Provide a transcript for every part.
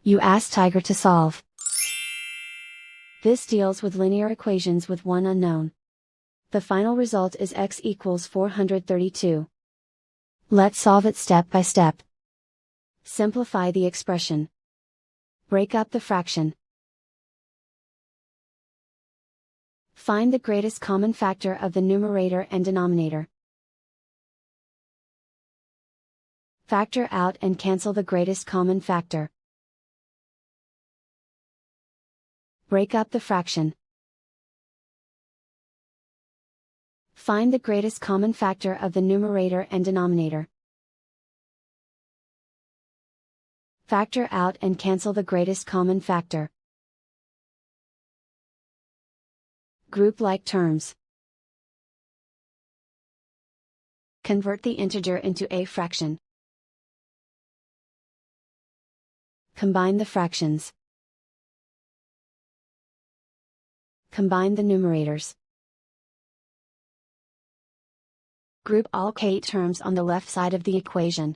You ask Tiger to solve. This deals with linear equations with one unknown. The final result is x equals 432. Let's solve it step by step. Simplify the expression. Break up the fraction. Find the greatest common factor of the numerator and denominator. Factor out and cancel the greatest common factor. Break up the fraction. Find the greatest common factor of the numerator and denominator. Factor out and cancel the greatest common factor. Group like terms. Convert the integer into a fraction. Combine the fractions. Combine the numerators. Group all k terms on the left side of the equation.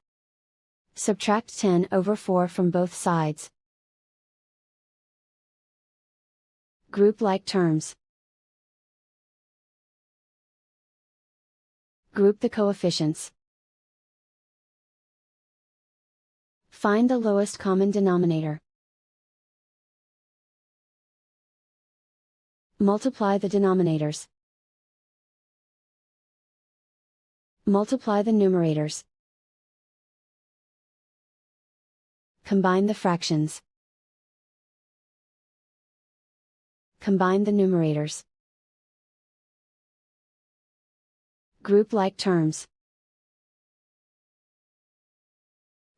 Subtract 10 over 4 from both sides. Group like terms. Group the coefficients. Find the lowest common denominator. Multiply the denominators. Multiply the numerators. Combine the fractions. Combine the numerators. Group like terms.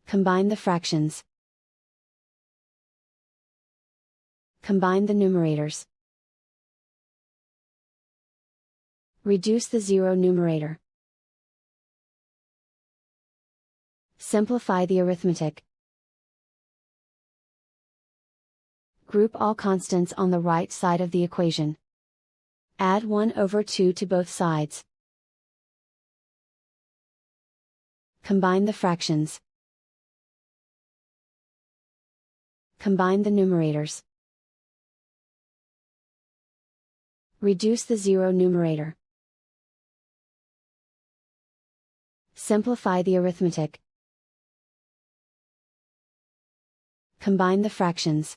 Combine the fractions. Combine the numerators. Reduce the zero numerator. Simplify the arithmetic. Group all constants on the right side of the equation. Add 1 over 2 to both sides. Combine the fractions. Combine the numerators. Reduce the zero numerator. Simplify the arithmetic. Combine the fractions.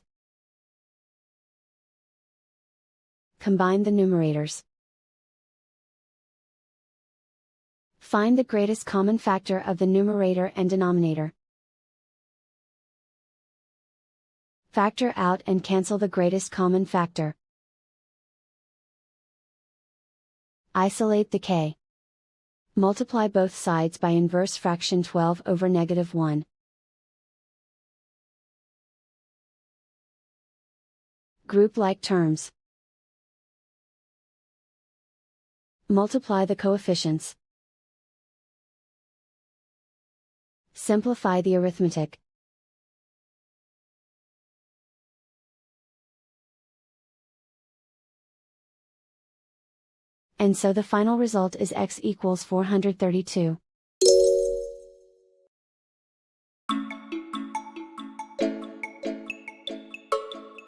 Combine the numerators. Find the greatest common factor of the numerator and denominator. Factor out and cancel the greatest common factor. Isolate the k. Multiply both sides by inverse fraction 12 over -1. Group like terms. Multiply the coefficients. Simplify the arithmetic. And so the final result is x equals 432.